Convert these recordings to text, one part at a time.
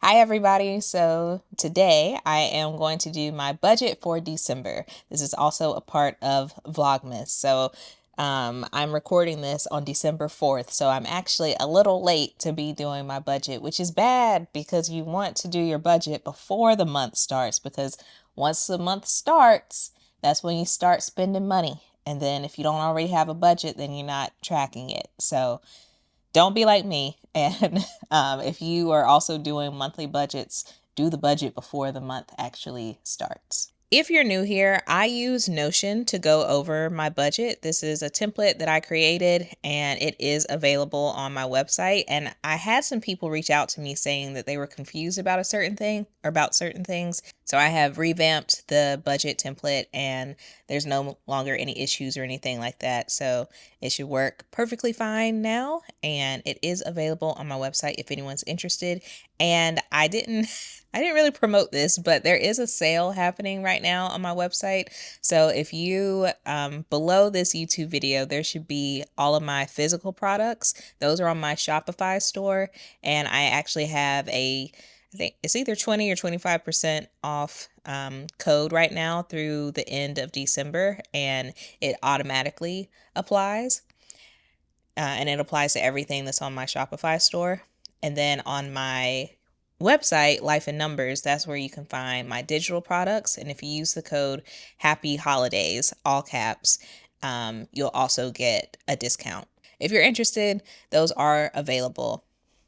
Hi everybody. So today I am going to do my budget for December. This is also a part of Vlogmas. So I'm recording this on December 4th. So I'm actually a little late to be doing my budget, which is bad because you want to do your budget before the month starts, because once the month starts, that's when you start spending money. And then if you don't already have a budget, then you're not tracking it. So don't be like me. And if you are also doing monthly budgets, do the budget before the month actually starts. If you're new here, I use Notion to go over my budget. This is a template that I created and it is available on my website. And I had some people reach out to me saying that they were confused about a certain thing or about certain things. So I have revamped the budget template and there's no longer any issues or anything like that. So it should work perfectly fine now. And it is available on my website if anyone's interested. And I didn't really promote this, but there is a sale happening right now on my website. So if you, below this YouTube video, there should be all of my physical products. Those are on my Shopify store. And I actually have I think it's either 20 or 25% off code right now through the end of December, and it automatically applies. And it applies to everything that's on my Shopify store. And then on my website, Life in Numbers, that's where you can find my digital products. And if you use the code Happy Holidays, all caps, you'll also get a discount. If you're interested, those are available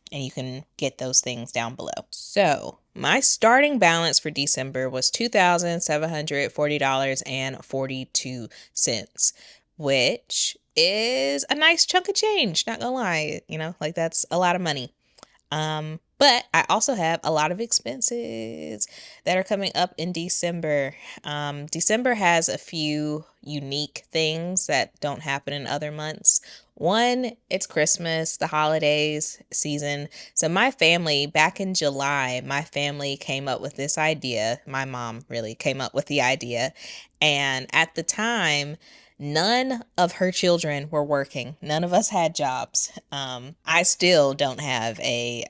and you can get those things down below. So my starting balance for December was $2,740.42, which is a nice chunk of change. Not gonna lie, like that's a lot of money. But I also have a lot of expenses that are coming up in December. December has a few unique things that don't happen in other months. One, it's Christmas, the holidays season. So my family, back in July, my family came up with this idea. My mom really came up with the idea. And at the time, none of her children were working. None of us had jobs. I still don't have a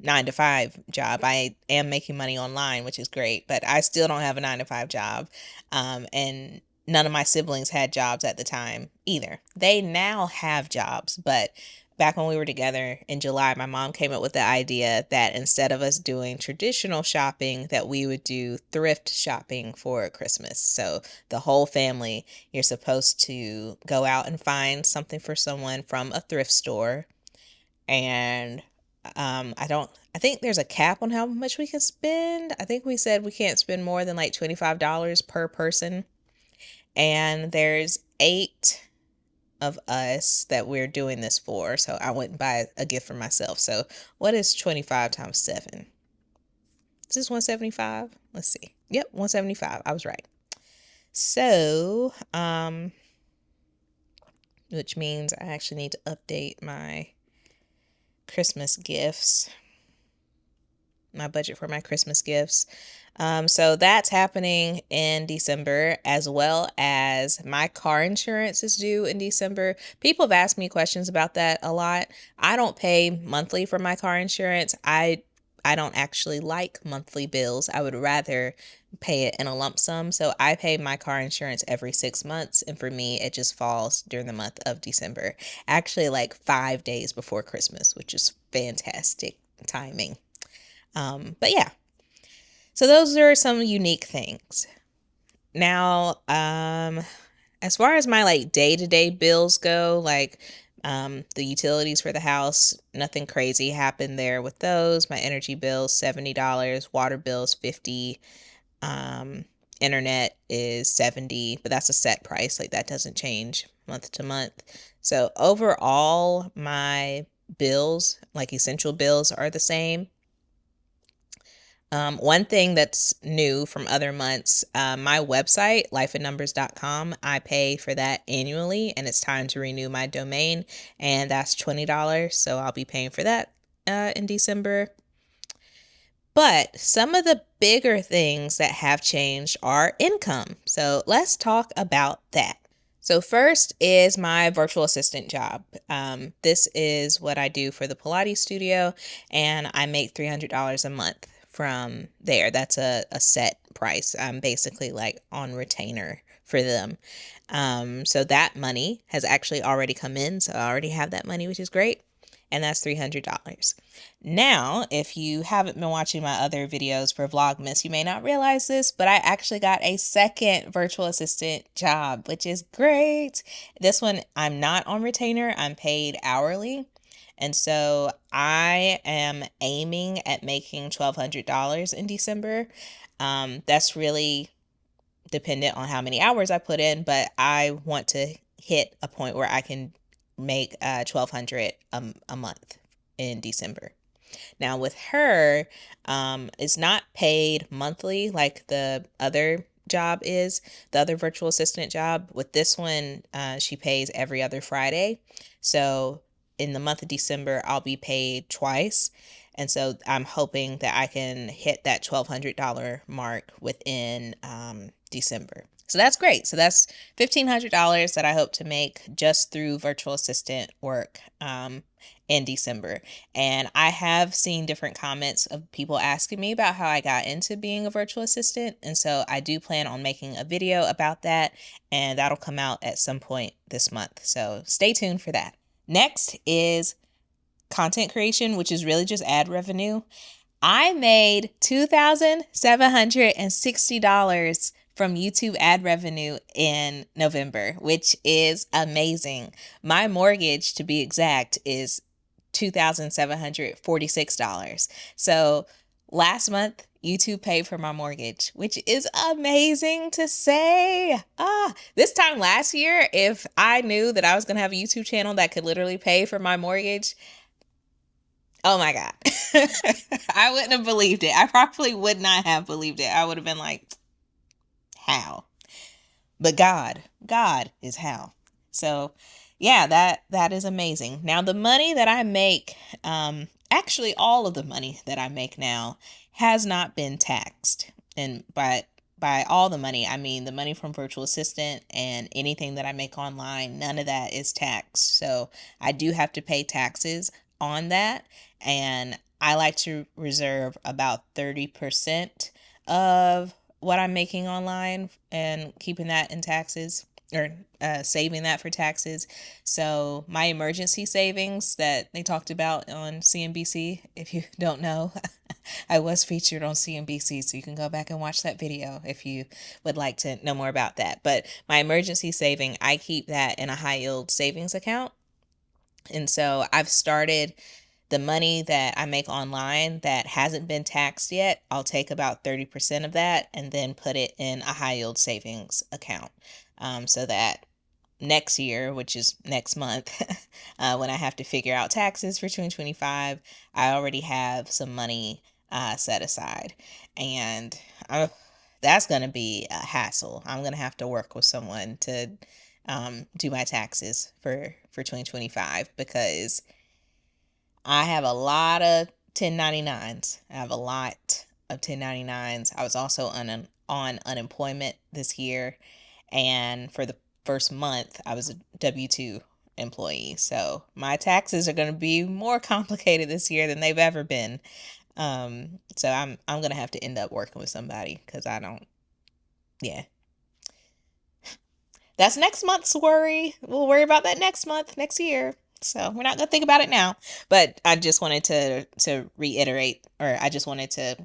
9-to-5 job. I am making money online, which is great, but I still don't have a 9-to-5 job. And none of my siblings had jobs at the time either. They now have jobs, but back when we were together in July, my mom came up with the idea that instead of us doing traditional shopping, that we would do thrift shopping for Christmas. So the whole family, you're supposed to go out and find something for someone from a thrift store. And I think there's a cap on how much we can spend. I think we said we can't spend more than like $25 per person. And there's 8 of us that we're doing this for. So I went and buy a gift for myself. So what is 25 times 7? Is this 175? Let's see. Yep, 175. I was right. So, which means I actually need to update my Christmas gifts, my budget for my Christmas gifts. So that's happening in December, as well as my car insurance is due in December. People have asked me questions about that a lot. I don't pay monthly for my car insurance. I don't actually like monthly bills. I would rather pay it in a lump sum. So I pay my car insurance every 6 months. And for me, it just falls during the month of December, actually like 5 days before Christmas, which is fantastic timing. But yeah. So those are some unique things. Now, as far as my like day-to-day bills go, like the utilities for the house, nothing crazy happened there with those. My energy bill's $70, water bill's $50, internet is $70, but that's a set price. Like that doesn't change month to month. So overall, my bills, like essential bills, are the same. One thing that's new from other months, my website, lifeandnumbers.com, I pay for that annually, and it's time to renew my domain, and that's $20. So I'll be paying for that in December. But some of the bigger things that have changed are income. So let's talk about that. So first is my virtual assistant job. This is what I do for the Pilates studio, and I make $300 a month from there. That's a set price. I'm basically like on retainer for them. So that money has actually already come in. So I already have that money, which is great. And that's $300. Now, if you haven't been watching my other videos for Vlogmas, you may not realize this, but I actually got a second virtual assistant job, which is great. This one, I'm not on retainer, I'm paid hourly. And so I am aiming at making $1,200 in December. That's really dependent on how many hours I put in, but I want to hit a point where I can make 1,200 a month in December. Now with her, it's not paid monthly like the other job is, the other virtual assistant job. With this one, she pays every other Friday. So in the month of December, I'll be paid twice. And so I'm hoping that I can hit that $1,200 mark within December. So that's great. So that's $1,500 that I hope to make just through virtual assistant work in December. And I have seen different comments of people asking me about how I got into being a virtual assistant. And so I do plan on making a video about that, and that'll come out at some point this month. So stay tuned for that. Next is content creation, which is really just ad revenue. I made $2,760 from YouTube ad revenue in November, which is amazing. My mortgage, to be exact, is $2,746. So last month, YouTube paid for my mortgage, which is amazing to say. This time last year, if I knew that I was going to have a YouTube channel that could literally pay for my mortgage, oh my God. I wouldn't have believed it. I probably would not have believed it. I would have been like, how? But God is how. So yeah, that is amazing. Now the money that I make, actually all of the money that I make now has not been taxed. And by all the money, I mean the money from virtual assistant and anything that I make online, none of that is taxed. So I do have to pay taxes on that. And I like to reserve about 30% of what I'm making online and keeping that in taxes, or saving that for taxes. So my emergency savings that they talked about on CNBC, if you don't know, I was featured on CNBC, so you can go back and watch that video if you would like to know more about that. But my emergency saving, I keep that in a high yield savings account. And so I've started the money that I make online that hasn't been taxed yet. I'll take about 30% of that and then put it in a high yield savings account, so that next year, which is next month, when I have to figure out taxes for 2025, I already have some money set aside. And that's going to be a hassle. I'm going to have to work with someone to do my taxes for 2025, because I have a lot of 1099s. I have a lot of 1099s. I was also on unemployment this year. And for the first month, I was a W-2 employee. So my taxes are going to be more complicated this year than they've ever been. So I'm going to have to end up working with somebody, because I don't, yeah. That's next month's worry. We'll worry about that next month, next year. So we're not going to think about it now. But I just wanted to reiterate, or I just wanted to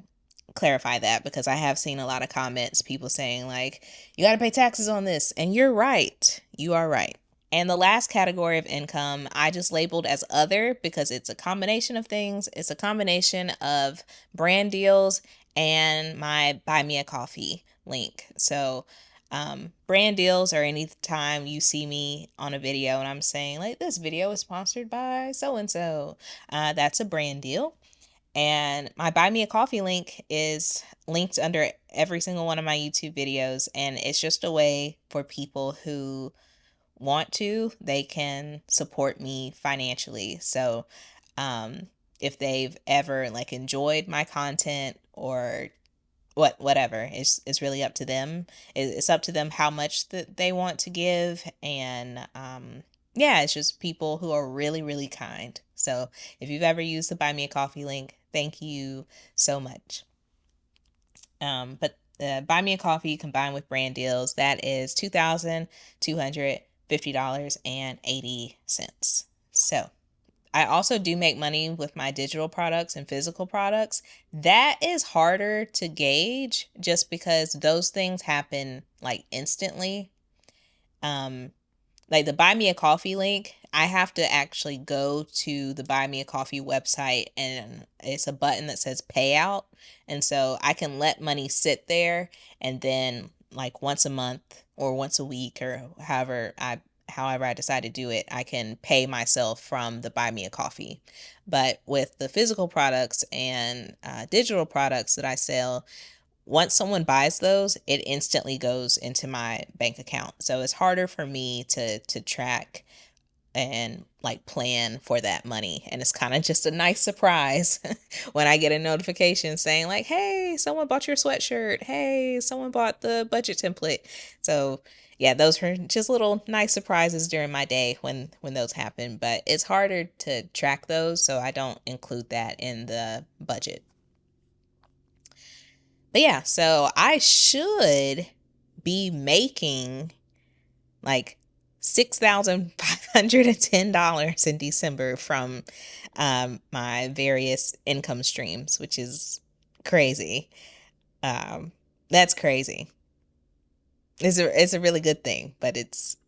clarify that, because I have seen a lot of comments, people saying like, you got to pay taxes on this. And you're right. You are right. And the last category of income, I just labeled as other, because it's a combination of things. It's a combination of brand deals and my Buy Me a Coffee link. So brand deals are any time you see me on a video and I'm saying like, this video is sponsored by so-and-so. That's a brand deal. And my Buy Me a Coffee link is linked under every single one of my YouTube videos. And it's just a way for people who want to, they can support me financially. So if they've ever like enjoyed my content, or whatever. It's really up to them. It's up to them how much that they want to give, and yeah, it's just people who are really really kind. So if you've ever used the Buy Me a Coffee link, thank you so much. But Buy Me a Coffee combined with brand deals, that is $2,250.80. So I also do make money with my digital products and physical products. That is harder to gauge just because those things happen like instantly. Um, like the Buy Me a Coffee link, I have to actually go to the Buy Me a Coffee website, and it's a button that says payout. And so I can let money sit there, and then like once a month or once a week or however I decide to do it, I can pay myself from the Buy Me a Coffee. But with the physical products and digital products that I sell, once someone buys those, it instantly goes into my bank account. So it's harder for me to track and like plan for that money. And it's kind of just a nice surprise when I get a notification saying like, "Hey, someone bought your sweatshirt. Hey, someone bought the budget template." So yeah, those are just little nice surprises during my day when those happen, but it's harder to track those, so I don't include that in the budget. But yeah, so I should be making like $6,510 in December from my various income streams, which is crazy. That's crazy. It's a really good thing, but it's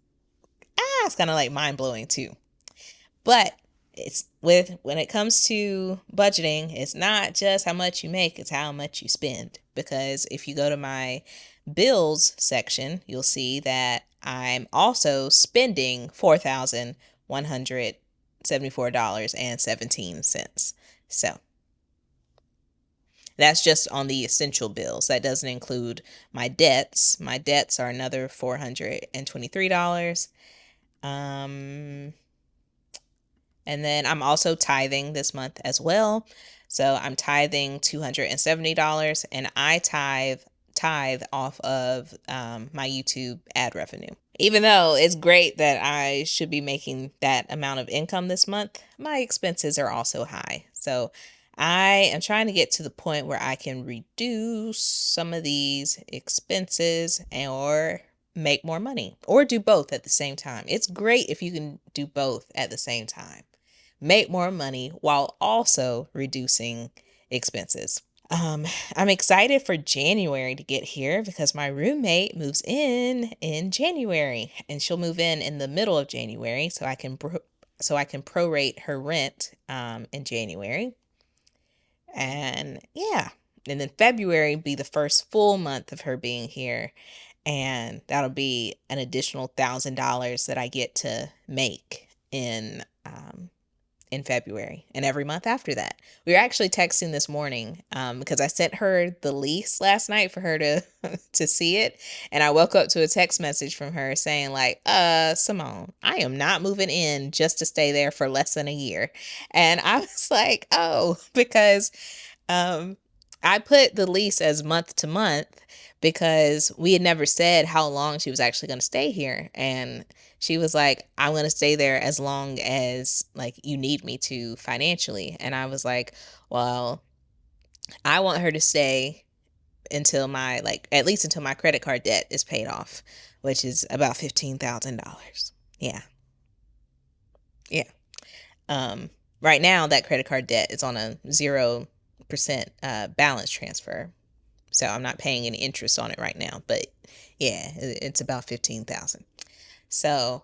kind of like mind blowing too. But it's with when it comes to budgeting, it's not just how much you make, it's how much you spend. Because if you go to my bills section, you'll see that I'm also spending $4,174.17. So that's just on the essential bills. That doesn't include my debts. My debts are another $423. Um, and then I'm also tithing this month as well. So I'm tithing $270, and I tithe off of my YouTube ad revenue. Even though it's great that I should be making that amount of income this month, my expenses are also high. So I am trying to get to the point where I can reduce some of these expenses or make more money or do both at the same time. It's great if you can do both at the same time. Make more money while also reducing expenses. I'm excited for January to get here because my roommate moves in January, and she'll move in the middle of January, so I can prorate her rent in January. And yeah, and then February be the first full month of her being here, and that'll be an additional $1,000 that I get to make in February and every month after that. We were actually texting this morning because I sent her the lease last night for her to to see it, and I woke up to a text message from her saying like, Simone, I am not moving in just to stay there for less than a year." And I was like, "Oh," because um I put the lease as month to month because we had never said how long she was actually going to stay here. And she was like, "I'm going to stay there as long as like you need me to financially." And I was like, "Well, I want her to stay until my like at least until my credit card debt is paid off, which is about $15,000. Yeah. Yeah. Right now that credit card debt is on a 0% balance transfer. So I'm not paying any interest on it right now, but yeah, it's about 15,000. So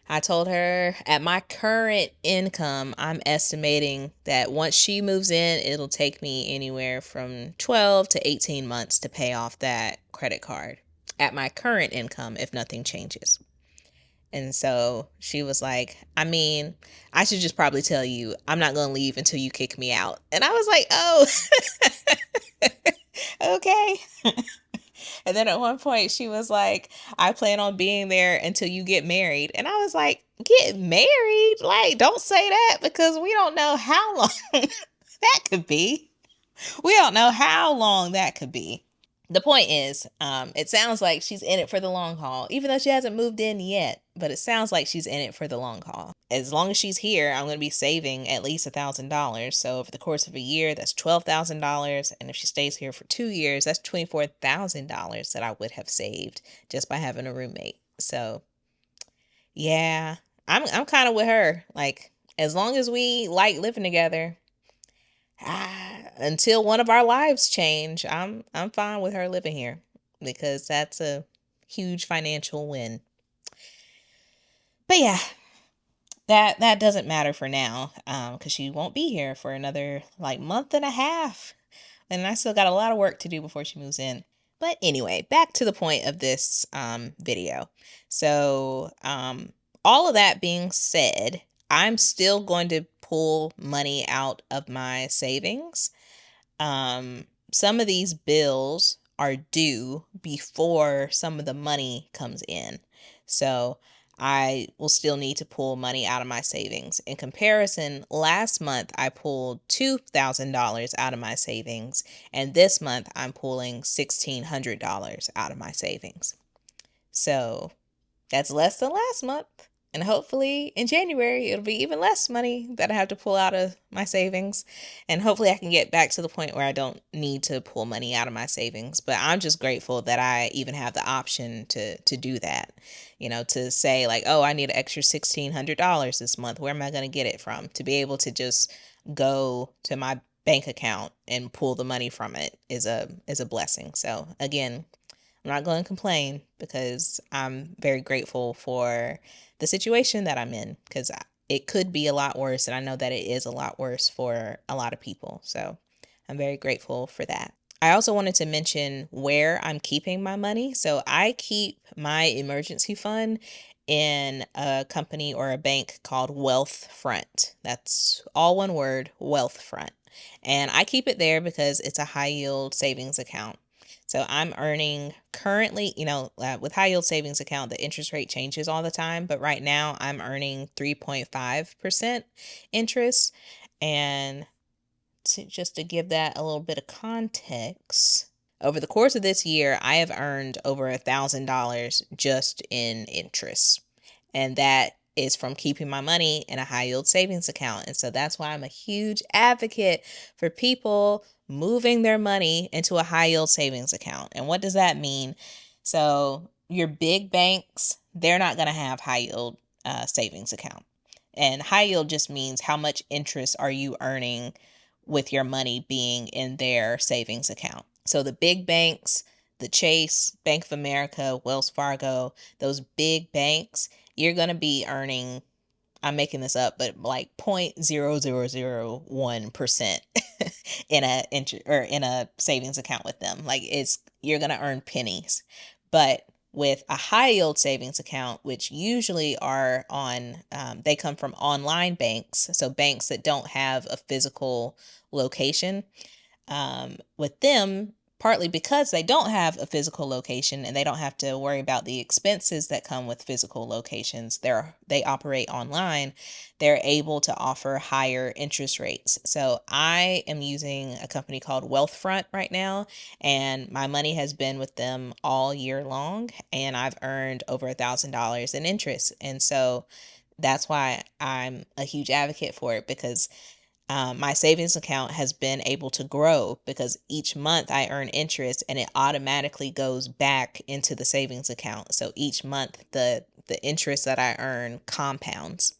I told her at my current income, I'm estimating that once she moves in, it'll take me anywhere from 12 to 18 months to pay off that credit card at my current income if nothing changes. And so she was like, "I mean, I should just probably tell you I'm not going to leave until you kick me out." And I was like, "Oh, okay." And then at one point she was like, "I plan on being there until you get married." And I was like, "Get married? Like, don't say that because we don't know how long that could be. We don't know how long that could be." The point is, it sounds like she's in it for the long haul, even though she hasn't moved in yet. But it sounds like she's in it for the long haul. As long as she's here, I'm going to be saving at least $1,000. So over the course of a year, that's $12,000. And if she stays here for 2 years, that's $24,000 that I would have saved just by having a roommate. So yeah, I'm kind of with her. Like, as long as we like living together, until one of our lives change, I'm fine with her living here because that's a huge financial win. But yeah, that doesn't matter for now, because she won't be here for another like month and a half, and I still got a lot of work to do before she moves in. But anyway, back to the point of this video. So all of that being said, I'm still going to pull money out of my savings. Some of these bills are due before some of the money comes in. So I will still need to pull money out of my savings. In comparison, last month I pulled $2,000 out of my savings, and this month I'm pulling $1,600 out of my savings. So that's less than last month. And hopefully in January, it'll be even less money that I have to pull out of my savings. And hopefully I can get back to the point where I don't need to pull money out of my savings. But I'm just grateful that I even have the option to do that. To say like, oh, I need an extra $1,600 this month. Where am I going to get it from? To be able to just go to my bank account and pull the money from it is a blessing. So again, I'm not going to complain because I'm very grateful for the situation that I'm in, because it could be a lot worse, and I know that it is a lot worse for a lot of people. So I'm very grateful for that. I also wanted to mention where I'm keeping my money. So I keep my emergency fund in a company or a bank called Wealthfront. That's all one word, Wealthfront. And I keep it there because it's a high yield savings account. So I'm earning currently, with high yield savings account, the interest rate changes all the time. But right now I'm earning 3.5% interest. And just to give that a little bit of context, over the course of this year, I have earned over $1,000 just in interest. And that is from keeping my money in a high yield savings account. And so that's why I'm a huge advocate for people moving their money into a high yield savings account. And what does that mean? So your big banks, they're not going to have high yield savings account. And high yield just means how much interest are you earning with your money being in their savings account. So the big banks, the Chase, Bank of America, Wells Fargo, those big banks, you're going to be earning, I'm making this up, but like 0.0001% in a savings account with them. Like you're going to earn pennies. But with a high yield savings account, which usually are they come from online banks, so banks that don't have a physical location, with them, partly because they don't have a physical location and they don't have to worry about the expenses that come with physical locations. They operate online. They're able to offer higher interest rates. So I am using a company called Wealthfront right now, and my money has been with them all year long, and I've earned over $1,000 in interest. And so that's why I'm a huge advocate for it, because my savings account has been able to grow because each month I earn interest and it automatically goes back into the savings account. So each month the interest that I earn compounds.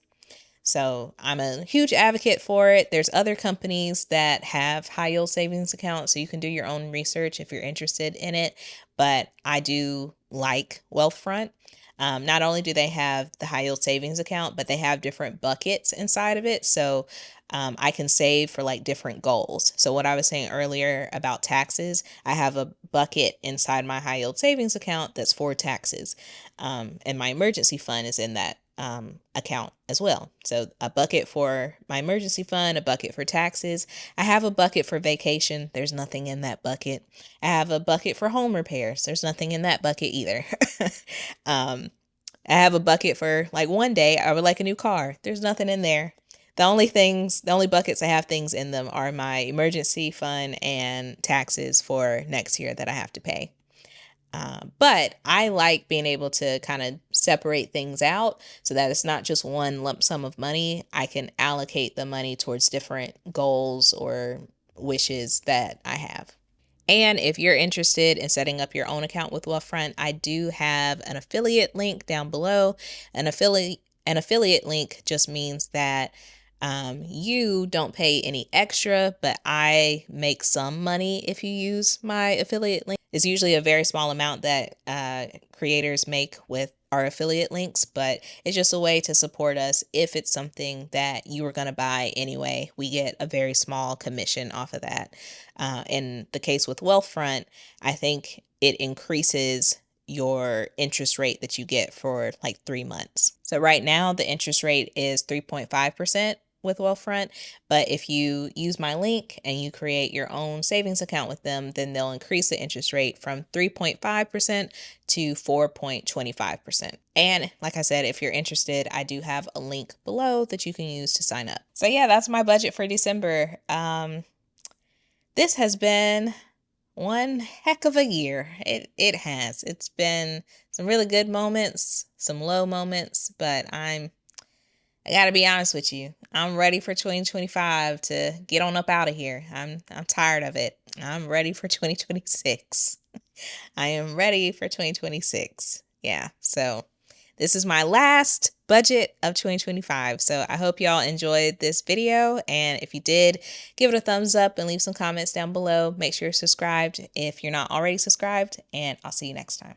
So I'm a huge advocate for it. There's other companies that have high yield savings accounts, so you can do your own research if you're interested in it. But I do like Wealthfront. Not only do they have the high yield savings account, but they have different buckets inside of it. So I can save for like different goals. So what I was saying earlier about taxes, I have a bucket inside my high yield savings account that's for taxes. And my emergency fund is in that account as well. So a bucket for my emergency fund, a bucket for taxes. I have a bucket for vacation. There's nothing in that bucket. I have a bucket for home repairs. There's nothing in that bucket either. I have a bucket for like one day I would like a new car. There's nothing in there. the only buckets that have things in them are my emergency fund and taxes for next year that I have to pay. But I like being able to kind of separate things out so that it's not just one lump sum of money. I can allocate the money towards different goals or wishes that I have. And if you're interested in setting up your own account with Wealthfront, I do have an affiliate link down below. An affiliate link just means that you don't pay any extra, but I make some money if you use my affiliate link. It's usually a very small amount that creators make with our affiliate links, but it's just a way to support us. If it's something that you were going to buy anyway, we get a very small commission off of that. In the case with Wealthfront, I think it increases your interest rate that you get for like 3 months. So right now the interest rate is 3.5% with Wealthfront, but if you use my link and you create your own savings account with them, then they'll increase the interest rate from 3.5% to 4.25%. And like I said, if you're interested, I do have a link below that you can use to sign up. So yeah, that's my budget for December. This has been one heck of a year. It has. It's been some really good moments, some low moments, but I gotta be honest with you. I'm ready for 2025 to get on up out of here. I'm tired of it. I'm ready for 2026. I am ready for 2026. Yeah. So this is my last budget of 2025. So I hope y'all enjoyed this video. And if you did, give it a thumbs up and leave some comments down below. Make sure you're subscribed if you're not already subscribed. And I'll see you next time.